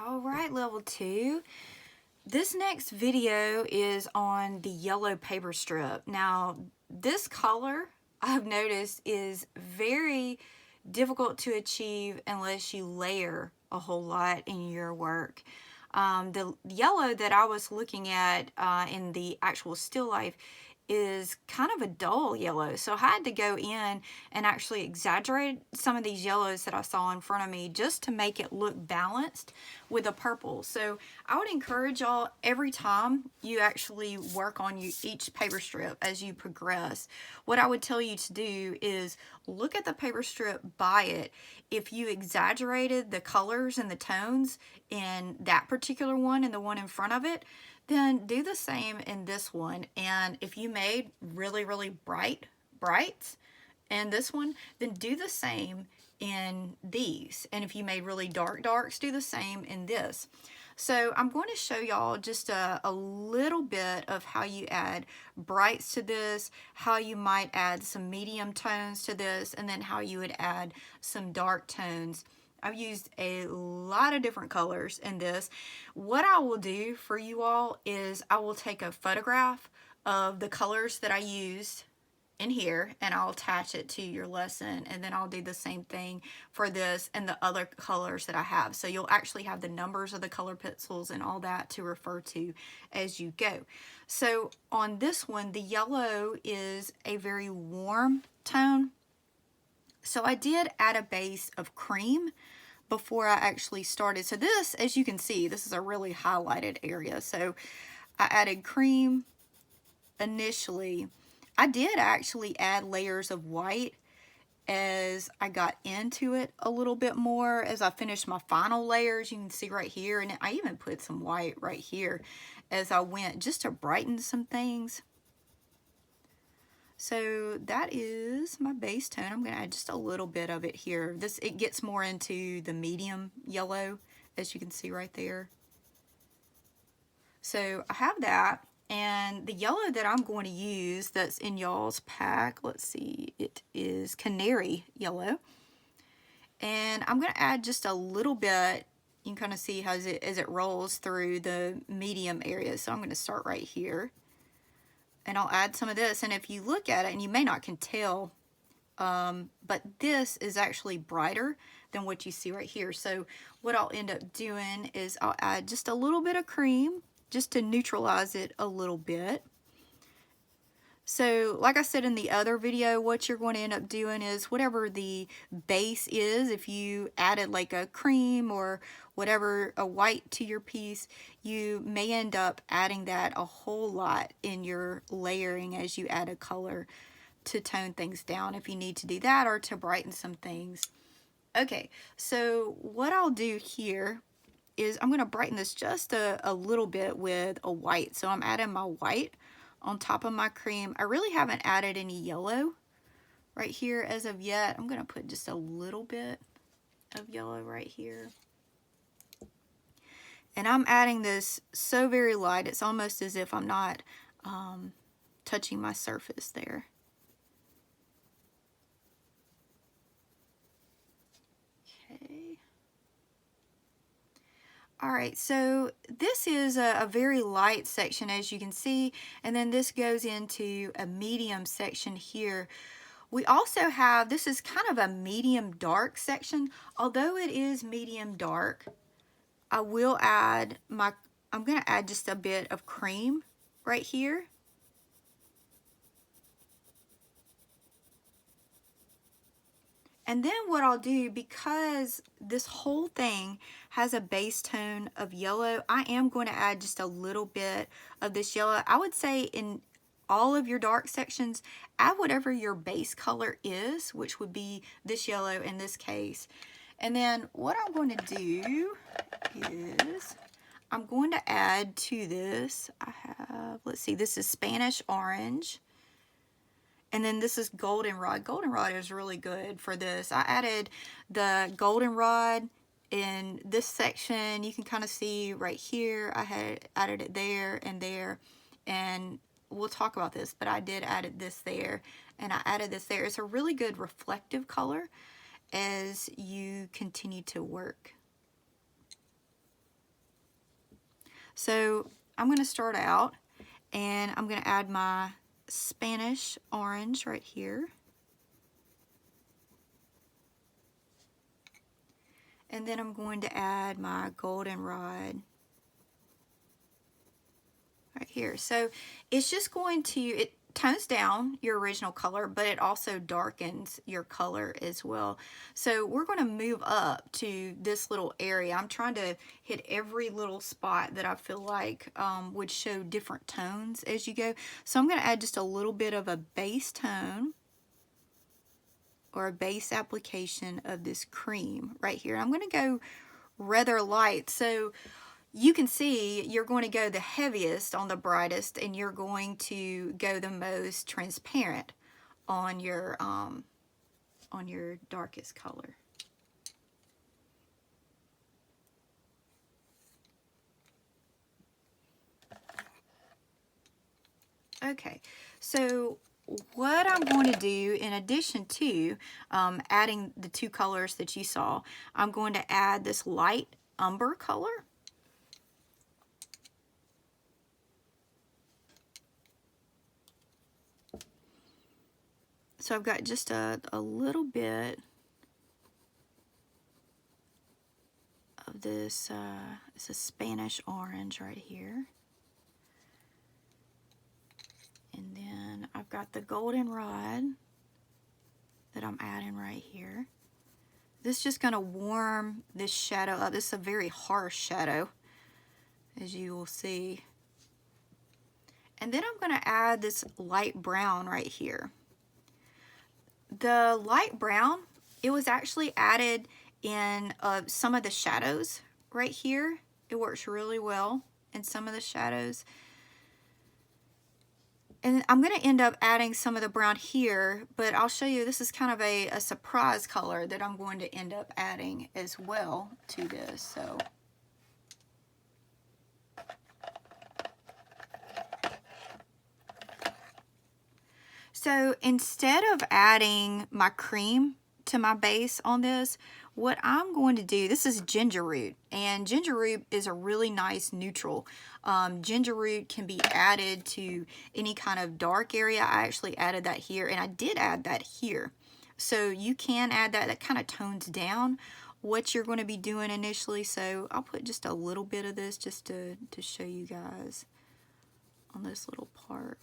All right, level 2. This next video is on the yellow paper strip. Now, this color I've noticed is very difficult to achieve unless you layer a whole lot in your work. The yellow that I was looking at in the actual still life is kind of a dull yellow, so I had to go in and actually exaggerate some of these yellows that I saw in front of me just to make it look balanced with a purple. So I would encourage y'all, every time you actually work on each paper strip as you progress, what I would tell you to do is look at the paper strip by it. If you exaggerated the colors and the tones in that particular one and the one in front of it, then do the same in this one. And if you made really, really brights in this one, then do the same in these. And if you made really darks, do the same in this. So I'm going to show y'all just a little bit of how you add brights to this, how you might add some medium tones to this, and then how you would add some dark tones. I've used a lot of different colors in this. What I will do for you all is I will take a photograph of the colors that I used in here and I'll attach it to your lesson, and then I'll do the same thing for this and the other colors that I have. So you'll actually have the numbers of the color pencils and all that to refer to as you go. So on this one, the yellow is a very warm tone. So I did add a base of cream before I actually started. So this, as you can see, this is a really highlighted area. So I added cream initially. I did actually add layers of white as I got into it a little bit more. As I finished my final layers, you can see right here, and I even put some white right here as I went just to brighten some things. So that is my base tone. I'm going to add just a little bit of it here. It gets more into the medium yellow, as you can see right there. So I have that, and the yellow that I'm going to use that's in y'all's pack, let's see, it is canary yellow. And I'm going to add just a little bit. You can kind of see how as it rolls through the medium area. So I'm going to start right here. And I'll add some of this, and if you look at it, and you may not can tell, but this is actually brighter than what you see right here. So what I'll end up doing is I'll add just a little bit of cream just to neutralize it a little bit. So like I said in the other video, what you're going to end up doing is whatever the base is, if you added like a cream or whatever, a white to your piece, you may end up adding that a whole lot in your layering as you add a color to tone things down if you need to do that or to brighten some things. Okay, so what I'll do here is I'm going to brighten this just a little bit with a white. So I'm adding my white on top of my cream. I really haven't added any yellow right here as of yet. I'm going to put just a little bit of yellow right here. And I'm adding this so very light, it's almost as if I'm not touching my surface there. Okay. All right, so this is a very light section, as you can see, and then this goes into a medium section here. We also have, this is kind of a medium dark section. Although it is medium dark, I will add I'm going to add just a bit of cream right here. And then what I'll do, because this whole thing has a base tone of yellow, I am going to add just a little bit of this yellow. I would say in all of your dark sections, add whatever your base color is, which would be this yellow in this case. And then what I'm going to do is I'm going to add to this, I have, let's see, this is Spanish orange. And then this is goldenrod. Goldenrod is really good for this. I added the goldenrod in this section. You can kind of see right here. I had added it there, and we'll talk about this, but I did add this there, and I added this there. It's a really good reflective color as you continue to work. So I'm going to start out and I'm going to add my Spanish orange right here. And then I'm going to add my goldenrod right here. So it's just going to, it tones down your original color, but it also darkens your color as well. So we're going to move up to this little area. I'm trying to hit every little spot that I feel like would show different tones as you go. So I'm going to add just a little bit of a base tone or a base application of this cream right here. I'm going to go rather light. So you can see you're going to go the heaviest on the brightest, and you're going to go the most transparent on your darkest color. Okay, so what I'm going to do, in addition to adding the two colors that you saw, I'm going to add this light umber color. So I've got just a little bit of this, it's a Spanish orange right here. And then I've got the goldenrod that I'm adding right here. This is just going to warm this shadow up. This is a very harsh shadow, as you will see. And then I'm going to add this light brown right here. The light brown, it was actually added in some of the shadows right here. It works really well in some of the shadows. And I'm going to end up adding some of the brown here, but I'll show you, this is kind of a surprise color that I'm going to end up adding as well to this. So instead of adding my cream to my base on this, what I'm going to do, this is ginger root, and ginger root is a really nice neutral. Ginger root can be added to any kind of dark area. I actually added that here, and I did add that here. So you can add that. That kind of tones down what you're going to be doing initially. So I'll put just a little bit of this just to show you guys on this little part.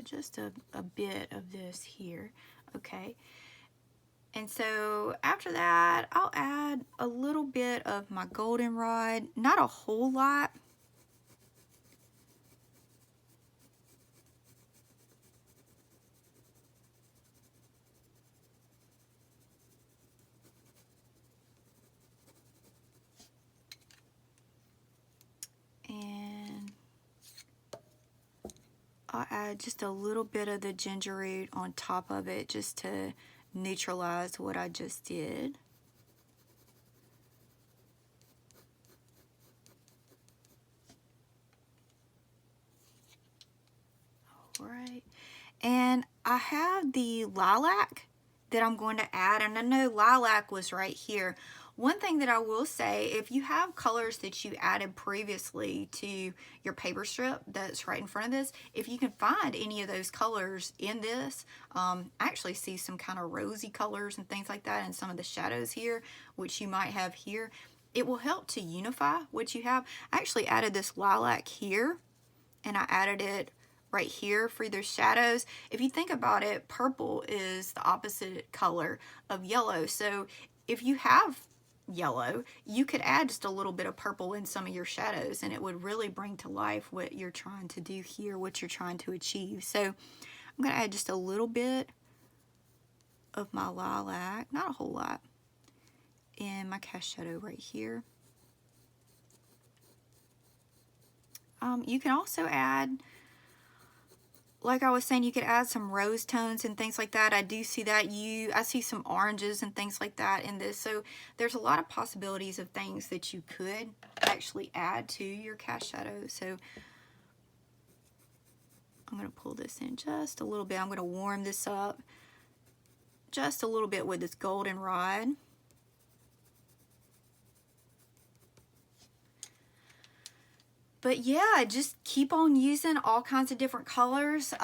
Just a bit of this here. Okay, and so after that I'll add a little bit of my goldenrod, not a whole lot. And I'll add just a little bit of the ginger root on top of it just to neutralize what I just did. All right, and I have the lilac that I'm going to add, and I know lilac was right here. One thing that I will say, if you have colors that you added previously to your paper strip that's right in front of this, if you can find any of those colors in this, I actually see some kind of rosy colors and things like that in some of the shadows here, which you might have here. It will help to unify what you have. I actually added this lilac here, and I added it right here for those shadows. If you think about it, purple is the opposite color of yellow. So if you have yellow, you could add just a little bit of purple in some of your shadows, and it would really bring to life what you're trying to do here, what you're trying to achieve. So I'm going to add just a little bit of my lilac, not a whole lot, in my cast shadow right here. You can also add, like I was saying, you could add some rose tones and things like that. I do see that. I see some oranges and things like that in this. So there's a lot of possibilities of things that you could actually add to your cast shadow. So I'm going to pull this in just a little bit. I'm going to warm this up just a little bit with this goldenrod. But yeah, just keep on using all kinds of different colors.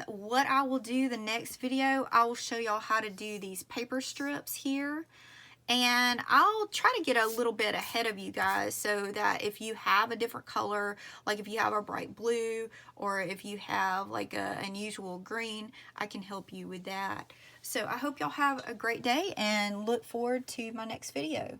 What I will do the next video, I will show y'all how to do these paper strips here. And I'll try to get a little bit ahead of you guys so that if you have a different color, like if you have a bright blue or if you have like a unusual green, I can help you with that. So I hope y'all have a great day and look forward to my next video.